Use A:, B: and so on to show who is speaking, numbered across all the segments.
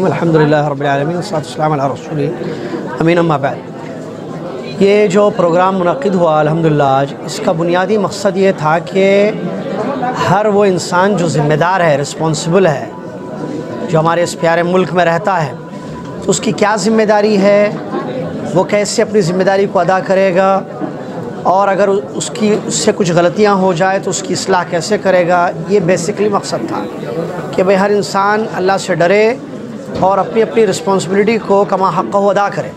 A: अल्हम्दुलिल्लाह रब्बिल आलमीन वस्सलातु वस्सलामु अला रसूलिल अमीन अम्मा बाद। ये जो प्रोग्राम मुनक़्क़िद हुआ अल्हम्दुलिल्लाह आज, इसका बुनियादी मकसद ये था कि हर वो इंसान जो ज़िम्मेदार है, रिस्पॉन्सिबल है, जो हमारे इस प्यारे मुल्क में रहता है, तो उसकी क्या ज़िम्मेदारी है, वो कैसे अपनी ज़िम्मेदारी को अदा करेगा, और अगर उससे कुछ गलतियाँ हो जाए तो उसकी इस्लाह कैसे करेगा। ये बेसिकली मकसद था कि भाई हर इंसान अल्लाह से डरे और अपनी अपनी रिस्पॉन्सिबिलिटी को कमा हक़ अदा करे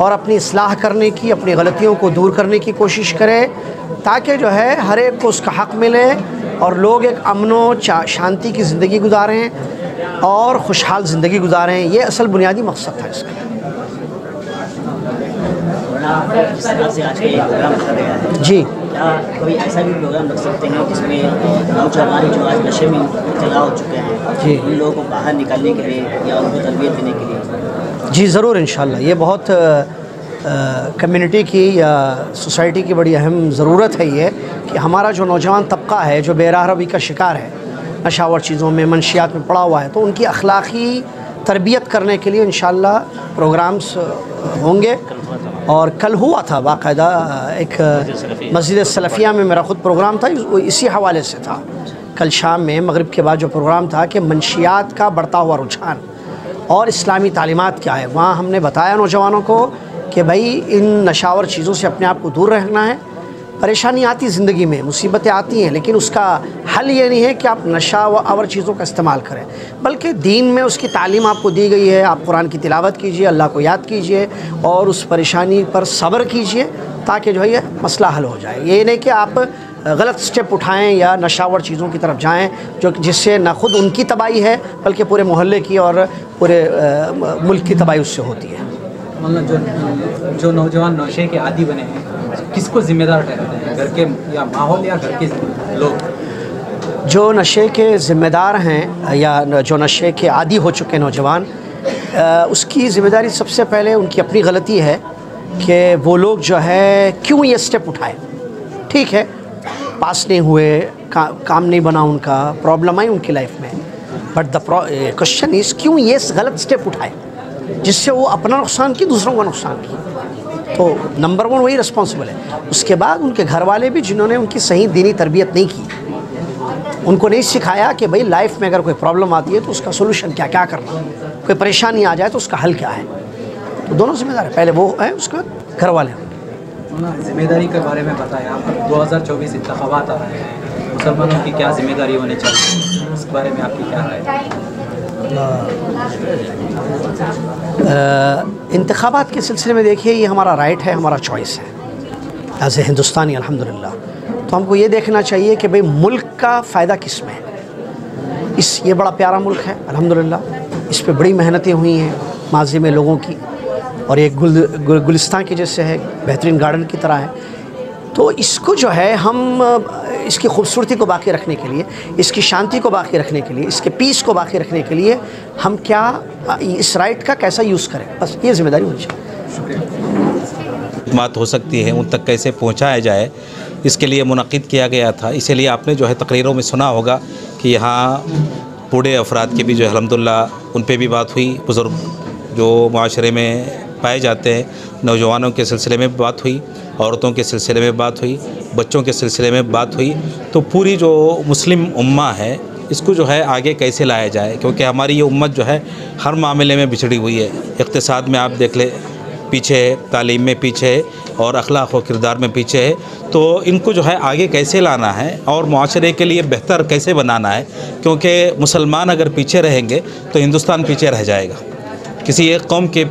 A: और अपनी इस्लाह करने की, अपनी गलतियों को दूर करने की कोशिश करे, ताकि जो है हर एक को उसका हक़ मिले और लोग एक अमन शांति की ज़िंदगी गुजारें और खुशहाल ज़िंदगी गुजारें। ये असल बुनियादी मकसद था इसका। जी,
B: कोई ऐसा भी प्रोग्राम रख सकते हैं जिसमें नौजवान जो आज नशे में मुब्तला हो चुके हैं, जी, उन लोगों को बाहर निकालने के लिए या उनको तरबियत देने के लिए? जी
A: ज़रूर, इंशाल्लाह। ये बहुत कम्युनिटी की या सोसाइटी की बड़ी अहम ज़रूरत है ये कि हमारा जो नौजवान तबका है जो बेराहरवी का शिकार है, नशावर चीज़ों में, मनशियात में पड़ा हुआ है, तो उनकी अखलाक़ी तरबियत करने के लिए इंशाल्लाह प्रोग्राम्स होंगे। और कल हुआ था बाकायदा एक मस्जिद सलफ़िया में मेरा ख़ुद प्रोग्राम था, वो इसी हवाले से था। कल शाम में मगरिब के बाद जो प्रोग्राम था कि मनशियात का बढ़ता हुआ रुझान और इस्लामी तालीमात क्या है, वहाँ हमने बताया नौजवानों को कि भाई इन नशावर चीज़ों से अपने आप को दूर रहना है। परेशानी आती ज़िंदगी में, मुसीबतें आती हैं, लेकिन उसका हल ये नहीं है कि आप नशा व अवर चीज़ों का इस्तेमाल करें, बल्कि दीन में उसकी तालीम आपको दी गई है। आप कुरान की तिलावत कीजिए, अल्लाह को याद कीजिए और उस परेशानी पर सब्र कीजिए ताकि जो है ये मसला हल हो जाए। ये नहीं कि आप गलत स्टेप उठाएं या नशावर चीज़ों की तरफ जाएं जो जिससे न खुद उनकी तबाही है बल्कि पूरे मोहल्ले की और पूरे मुल्क की तबाही उससे होती है।
C: मतलब जो नौजवान नशे के आदी बने हैं, किसको ज़िम्मेदार ठहराते हैं, घर के या माहौल या घर के लोग?
A: जो नशे के ज़िम्मेदार हैं या जो नशे के आदी हो चुके नौजवान, उसकी ज़िम्मेदारी सबसे पहले उनकी अपनी गलती है कि वो लोग जो है क्यों ये स्टेप उठाए। ठीक है, पास नहीं हुए, काम नहीं बना, उनका प्रॉब्लम आई उनकी लाइफ में, बट द क्वेश्चन इज़ क्यों ये गलत स्टेप उठाए जिससे वो अपना नुकसान की, दूसरों का नुकसान की। तो नंबर वन वही रिस्पॉन्सिबल है। उसके बाद उनके घर वाले भी जिन्होंने उनकी सही दीनी तरबियत नहीं की, उनको नहीं सिखाया कि भाई लाइफ में अगर कोई प्रॉब्लम आती है तो उसका सोल्यूशन क्या क्या करना, कोई परेशानी आ जाए तो उसका हल क्या है। तो दोनों जिम्मेदार है, पहले वो है, उसके बाद घर वाले हैं।
C: जिम्मेदारी के बारे में बताया, 2024 इंतखाबात आ रहे हैं, मुसलमानों की क्या जिम्मेदारी होनी चाहिए, इस बारे में आपकी क्या राय है?
A: इंतखाबात के सिलसिले में देखिए, ये हमारा राइट है, हमारा चॉइस है एज़ ए हिंदुस्तानी अल्हम्दुलिल्लाह। तो हमको ये देखना चाहिए कि भाई मुल्क का फ़ायदा किस में है। ये बड़ा प्यारा मुल्क है अल्हम्दुलिल्लाह, इस पे बड़ी मेहनतें हुई हैं माजी में लोगों की, और एक गुलिस्तान के जैसे है, बेहतरीन गार्डन की तरह है। तो इसको जो है हम इसकी खूबसूरती को बाकी रखने के लिए, इसकी शांति को बाकी रखने के लिए, इसके पीस को बाकी रखने के लिए हम क्या इस राइट का कैसा यूज़ करें, बस ये ज़िम्मेदारी होनी चाहिए।
D: बात हो सकती है उन तक कैसे पहुंचाया जाए, इसके लिए मुनक़्क़िद किया गया था। इसीलिए आपने जो है तकरीरों में सुना होगा कि यहाँ बूढ़े अफराद की भी जो है अल्हम्दुलिल्लाह उन पर भी बात हुई, बुज़ुर्ग जो माशरे में पाए जाते हैं, नौजवानों के सिलसिले में बात हुई, औरतों के सिलसिले में बात हुई, बच्चों के सिलसिले में बात हुई। तो पूरी जो मुस्लिम उम्मा है इसको जो है आगे कैसे लाया जाए, क्योंकि हमारी ये उम्मत जो है हर मामले में बिछड़ी हुई है। इक़्तिसाद में आप देख ले पीछे है, तालीम में पीछे है और अखलाक व किरदार में पीछे है। तो इनको जो है आगे कैसे लाना है और मुआशरे के लिए बेहतर कैसे बनाना है, क्योंकि मुसलमान अगर पीछे रहेंगे तो हिंदुस्तान पीछे रह जाएगा। किसी एक कौम के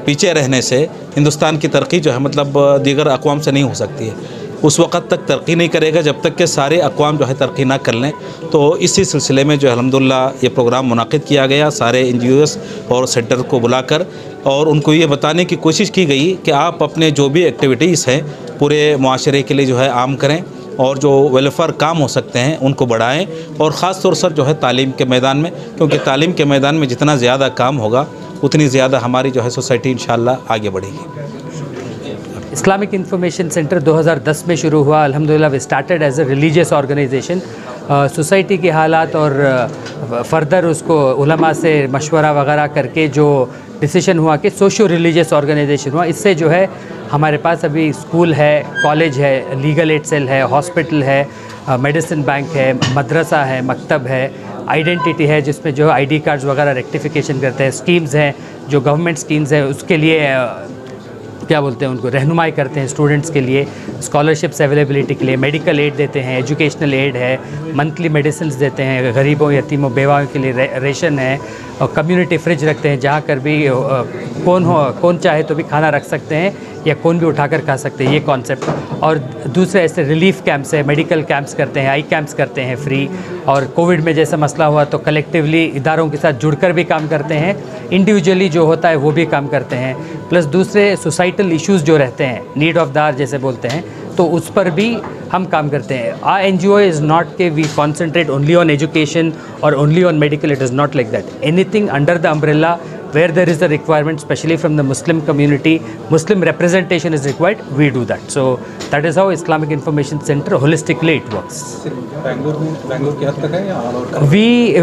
D: पीछे रहने से हिंदुस्तान की तरक्की जो है मतलब दीगर अक़वाम से नहीं हो सकती है। उस वक़्त तक तरक्की नहीं करेगा जब तक कि सारे अक़वाम जो है तरक्की ना कर लें। तो इसी सिलसिले में जो है अल्हम्दुलिल्लाह ये प्रोग्राम मुनाक़िद किया गया सारे NGOs और सेंटर को बुलाकर, और उनको ये बताने की कोशिश की गई कि आप अपने जो भी एक्टिविटीज़ हैं पूरे मुआशरे के लिए जो है आम करें और जो वेलफेयर काम हो सकते हैं उनको बढ़ाएं, और ख़ास तौर से जो है तालीम के मैदान में, क्योंकि तालीम के मैदान में जितना ज़्यादा काम होगा उतनी ज़्यादा हमारी जो है सोसाइटी इंशाअल्लाह आगे बढ़ेगी।
E: इस्लामिक इंफॉर्मेशन सेंटर 2010 में शुरू हुआ। अल्हम्दुलिल्लाह we started as a religious organisation. Society के हालात और फर्दर उसको उलमा से मशवरा वगैरह करके जो डिसीजन हुआ कि सोशो रिलीजियस ऑर्गेनाइजेशन हुआ। इससे जो है हमारे पास अभी स्कूल है, कॉलेज है, लीगल एड सेल है, हॉस्पिटल है, मेडिसिन बैंक है, मदरसा है, मकतब है, आइडेंटिटी है जिसमें जो ID कार्ड्स वगैरह रेक्टिफिकेशन करते हैं, स्कीम्स हैं जो गवर्नमेंट स्कीम्स हैं उसके लिए क्या बोलते हैं उनको रहनुमाई करते हैं स्टूडेंट्स के लिए, स्कॉलरशिप्स अवेलेबिलिटी के लिए, मेडिकल एड देते हैं, एजुकेशनल एड है, मंथली मेडिसिन देते हैं, गरीबों यतीमों बेवाओं के लिए रेशन है, और कम्युनिटी फ्रिज रखते हैं जहाँ कर भी कौन चाहे तो भी खाना रख सकते हैं या कौन भी उठाकर खा सकते हैं, ये कॉन्सेप्ट। और दूसरे ऐसे रिलीफ कैंप्स है, मेडिकल कैंप्स करते हैं, आई कैंप्स करते हैं फ्री, और कोविड में जैसा मसला हुआ तो कलेक्टिवली इदारों के साथ जुड़कर भी काम करते हैं, इंडिविजुअली जो होता है वो भी काम करते हैं, प्लस दूसरे सोसाइटल इश्यूज़ जो रहते हैं, नीड ऑफ द आवर जैसे बोलते हैं, तो उस पर भी हम काम करते हैं। आवर NGO इज़ नॉट के we concentrate only on education और only on medical, it is not like that. Anything under the umbrella where there is a requirement, especially from the Muslim community, Muslim representation is required, we do that. So that is how Islamic Information Center holistically it works.
C: Bangalore की हद तक है या और?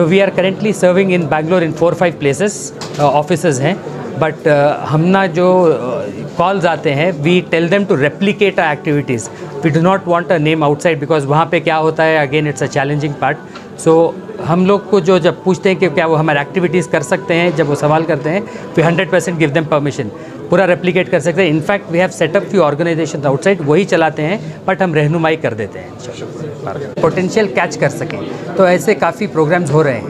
E: We are currently serving in Bangalore in 4-5 places, offices हैं, but हम ना जो calls आते हैं we tell them to replicate our activities. We do not want a name outside because वहाँ पे क्या होता है, again it's a challenging part. So हम लोग को जो जब पूछते हैं कि क्या वो हमारे एक्टिविटीज़ कर सकते हैं, जब वो सवाल करते हैं we 100% give them permission, पूरा रेप्लिकेट कर सकते हैं। In fact we have set up few organisation outside, वही चलाते हैं बट हम रहनुमाई कर देते हैं, पोटेंशियल कैच कर सकें। तो ऐसे काफ़ी प्रोग्राम्स हो रहे हैं।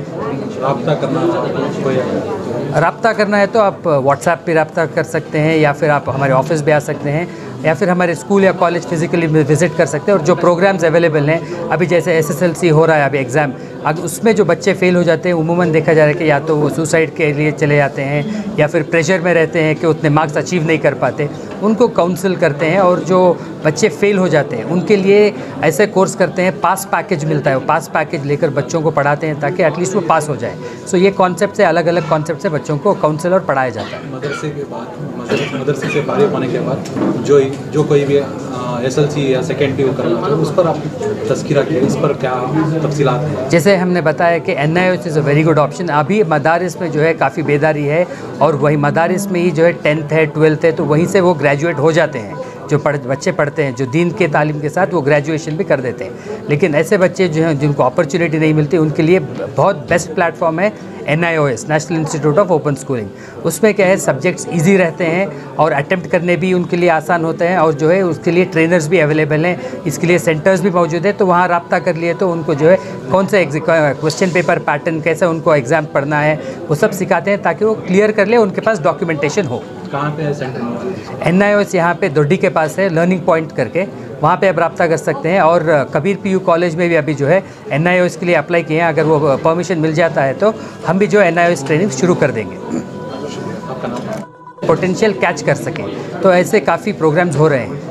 E: रब्ता करना है तो आप व्हाट्सएप पे रब्ता कर सकते हैं, या फिर आप हमारे ऑफिस भी आ सकते हैं, या फिर हमारे स्कूल या कॉलेज फिजिकली विज़िट कर सकते हैं। और जो प्रोग्राम्स अवेलेबल हैं अभी, जैसे SSLC हो रहा है अभी एग्ज़ाम, अगर उसमें जो बच्चे फेल हो जाते हैं उमूमन देखा जा रहा है कि या तो वो सुसाइड के लिए चले जाते हैं या फिर प्रेशर में रहते हैं कि उतने मार्क्स अचीव नहीं कर पाते, उनको काउंसिल करते हैं। और जो बच्चे फेल हो जाते हैं उनके लिए ऐसे कोर्स करते हैं, पास पैकेज मिलता है, वो पास पैकेज लेकर बच्चों को पढ़ाते हैं ताकि एटलीस्ट वो पास हो जाए। सो ये कॉन्सेप्ट से, अलग अलग कॉन्सेप्ट से बच्चों को काउंसिल और पढ़ाया जाता है।
C: मदरसे से फारिग होने के बाद जो कोई भी SLC या सेकेंडरी को करना चाहे उस पर आप तज़किरा किया, इस पर क्या तफसीलात हैं?
E: जैसे हमने बताया कि NIOS is a very good option. अभी मदारिस में जो है काफ़ी बेदारी है, और वही मदारिस में ही जो है 10th है, 12th है, तो वहीं से वो ग्रेजुएट हो जाते हैं। जो बच्चे पढ़ते हैं जो दीन के तालीम के साथ, वो ग्रेजुएशन भी कर देते हैं। लेकिन ऐसे बच्चे जो हैं जिनको अपॉर्चुनिटी नहीं मिलती, उनके लिए बहुत बेस्ट प्लेटफॉर्म है NIOS, national institute of open schooling. उसमें क्या है, सब्जेक्ट्स इजी रहते हैं और अटेम्प्ट करने भी उनके लिए आसान होते हैं, और जो है उसके लिए ट्रेनर्स भी अवेलेबल हैं, इसके लिए सेंटर्स भी मौजूद है। तो वहाँ रब्ता कर लिए तो उनको जो है कौन सा क्वेश्चन पेपर पैटर्न, कैसे उनको एग्ज़ाम पढ़ना है, वो सब सिखाते हैं ताकि वो क्लियर कर ले, उनके पास डॉक्यूमेंटेशन हो।
C: कहाँ पे है सेंटर?
E: NIOS यहाँ पे दोड्डी के पास है, लर्निंग पॉइंट करके, वहाँ पे आप रब्ता कर सकते हैं। और कबीर PU कॉलेज में भी अभी जो है NIOS के लिए अप्लाई किए हैं, अगर वो परमिशन मिल जाता है तो हम भी जो NIOS ट्रेनिंग शुरू कर देंगे, पोटेंशियल कैच कर सकें। तो ऐसे काफ़ी प्रोग्राम्स हो रहे हैं।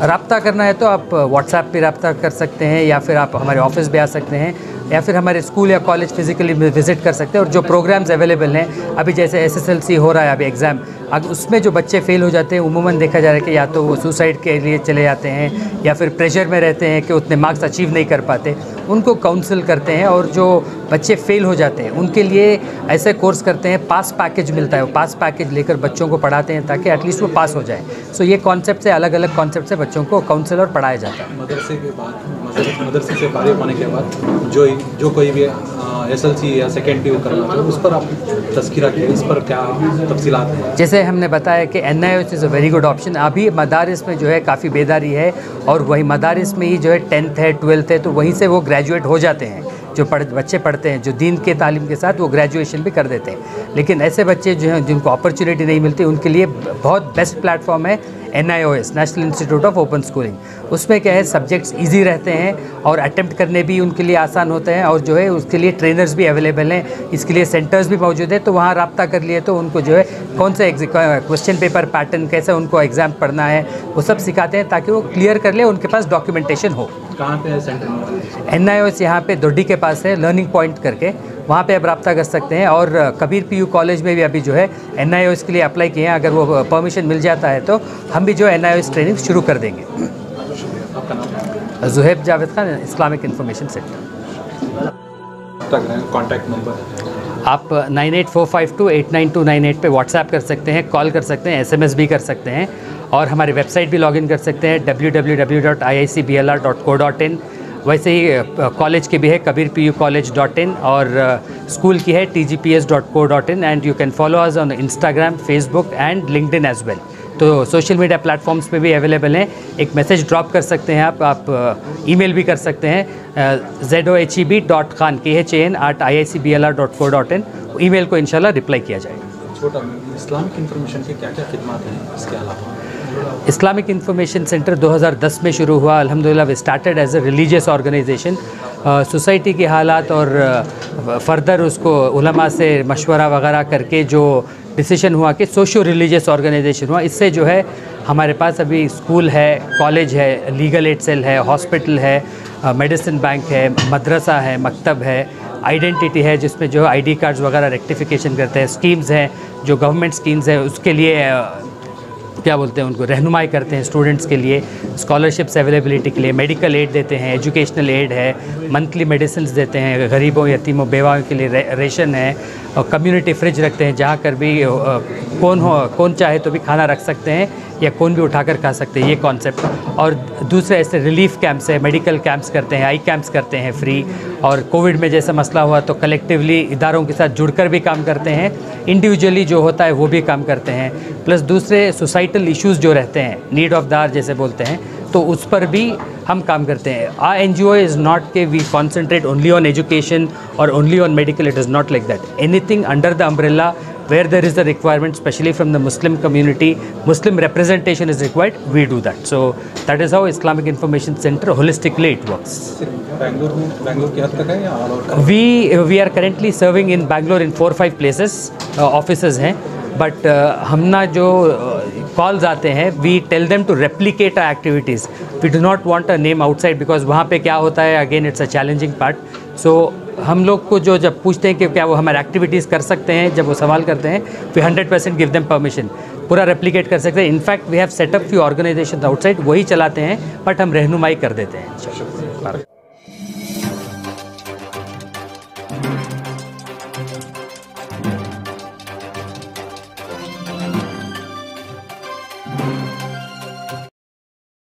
E: रब्ता करना है तो आप व्हाट्सएप पे रब्ता कर सकते हैं, या फिर आप हमारे ऑफिस भी आ सकते हैं, या फिर हमारे स्कूल या कॉलेज फिजिकली विज़िट कर सकते हैं। और जो प्रोग्राम्स अवेलेबल हैं अभी, जैसे SSLC हो रहा है अभी एग्ज़ाम, अगर उसमें जो बच्चे फेल हो जाते हैं उमूमन देखा जा रहा है कि या तो वो सुसाइड के लिए चले जाते हैं या फिर प्रेशर में रहते हैं कि उतने मार्क्स अचीव नहीं कर पाते, उनको काउंसिल करते हैं, और जो बच्चे फेल हो जाते हैं उनके लिए ऐसे कोर्स करते हैं, पास पैकेज मिलता है, वो पास पैकेज लेकर बच्चों को पढ़ाते हैं ताकि एटलीस्ट वो पास हो जाए। सो ये कॉन्सेप्ट से, अलग अलग कॉन्सेप्ट से बच्चों को काउंसिल और पढ़ाया जाता है।
C: मदरसे के बाद, मदरसे से फारिग होने के बाद जो कोई भी SLC या सेकेंडरी वो करना चाहे उस पर आप तस्कीरा किया, इस पर क्या तफसीलात हैं?
E: जैसे हमने बताया कि NIOS is a very good option. अभी मदारिस में जो है काफ़ी बेदारी है, और वही मदारिस में ही जो है 10th है, 12th है, तो वहीं से वो ग्रेजुएट हो जाते हैं। जो बच्चे पढ़ते हैं, जो दीन के तालीम के साथ वो ग्रेजुएशन भी कर देते हैं। लेकिन ऐसे बच्चे जो हैं जिनको अपॉर्चुनिटी नहीं मिलती, उनके लिए बहुत बेस्ट प्लेटफॉर्म है NIOS, national institute of open schooling. उसमें क्या है, सब्जेक्ट्स इजी रहते हैं और अटेम्प्ट करने भी उनके लिए आसान होते हैं, और जो है उसके लिए ट्रेनर्स भी अवेलेबल हैं, इसके लिए सेंटर्स भी मौजूद है। तो वहाँ रब्ता कर लिए तो उनको जो है कौन सा क्वेश्चन पेपर पैटर्न, कैसे उनको एग्ज़ाम पढ़ना है, वो सब सिखाते हैं ताकि वो क्लियर कर ले, उनके पास डॉक्यूमेंटेशन हो।
C: कहाँ पे है सेंटर?
E: NIOS यहाँ पे दोड्डी के पास है, लर्निंग पॉइंट करके, वहाँ पे आप रब्ता कर सकते हैं। और कबीर PU कॉलेज में भी अभी जो है NIOS के लिए अप्लाई किए हैं। अगर वो परमिशन मिल जाता है तो हम भी जो NIOS ट्रेनिंग शुरू कर देंगे।
C: आपका नाम?
E: Zuhaib Javed Khan, Islamic information centre.
C: Contact number
E: आप 9845289298 पे व्हाट्सएप कर सकते हैं, कॉल कर सकते हैं, SMS भी कर सकते हैं, और हमारी वेबसाइट भी लॉगिन कर सकते हैं www.iicblr.co.in। वैसे ही कॉलेज के भी है kabirpucollege.in, और स्कूल की है tgps.co.in, and you can follow us on Instagram, Facebook and LinkedIn as well. तो सोशल मीडिया प्लेटफॉर्म्स पे भी अवेलेबल हैं। एक मैसेज ड्रॉप कर सकते हैं आप ईमेल भी कर सकते हैं zoheb.khan@iicblr.co.in। ईमेल को इंशाल्लाह रिप्लाई किया जाएगा।
C: छोटा इस्लामिक इंफॉर्मेशन की क्या क्या खिदमत हैं इसके अलावा?
E: इस्लामिक इंफॉर्मेशन सेंटर 2010 में शुरू हुआ। अल्हम्दुलिल्लाह we started as a religious organisation. Society के हालात और फर्दर उसको उलमा से मशवरा वगैरह करके जो डिसीजन हुआ कि सोशो रिलीजियस ऑर्गेनाइजेशन हुआ। इससे जो है हमारे पास अभी स्कूल है, कॉलेज है, लीगल एड सेल है, हॉस्पिटल है, मेडिसिन बैंक है, मदरसा है, मकतब है, आइडेंटिटी है जिसमें जो ID कार्ड्स वगैरह रेक्टिफिकेशन करते हैं, स्कीम्स हैं जो गवर्नमेंट स्कीम्स हैं उसके लिए क्या बोलते हैं उनको रहनुमाई करते हैं स्टूडेंट्स के लिए, स्कॉलरशिप्स अवेलेबिलिटी के लिए, मेडिकल एड देते हैं, एजुकेशनल एड है, मंथली मेडिसिन देते हैं, गरीबों यतीमों बेवाओं के लिए रेशन है, और कम्युनिटी फ्रिज रखते हैं जहाँ कर भी कौन चाहे तो भी खाना रख सकते हैं या कौन भी उठाकर खा सकते हैं, ये कॉन्सेप्ट। और दूसरे ऐसे रिलीफ कैंप्स है, मेडिकल कैंप्स करते हैं, आई कैंप्स करते हैं फ्री, और कोविड में जैसा मसला हुआ तो कलेक्टिवली इदारों के साथ जुड़कर भी काम करते हैं, इंडिविजुअली जो होता है वो भी काम करते हैं, प्लस दूसरे सोसाइटल इश्यूज़ जो रहते हैं, नीड ऑफ द आवर जैसे बोलते हैं, तो उस पर भी हम काम करते हैं। आर NGO इज़ नॉट के we concentrate only on education और only on medical, it is not like that. Anything under the umbrella where there is a requirement, especially from the Muslim community, Muslim representation is required, we do that. So that is how Islamic Information Center holistically it works.
C: Bangalore की हद तक है या all over?
E: We are currently serving in Bangalore in 4-5 places, offices हैं, but हम ना जो calls आते हैं, we tell them to replicate our activities. We do not want a name outside because वहाँ पे क्या होता है, again it's a challenging part. So हम लोग को जो जब पूछते हैं कि क्या वो हमारे एक्टिविटीज़ कर सकते हैं, जब वो सवाल करते हैं, वी 100% गिव देम परमिशन, पूरा रेप्लिकेट कर सकते हैं। In fact we have set up few organisation outside, वही चलाते हैं बट हम रहनुमाई कर देते हैं।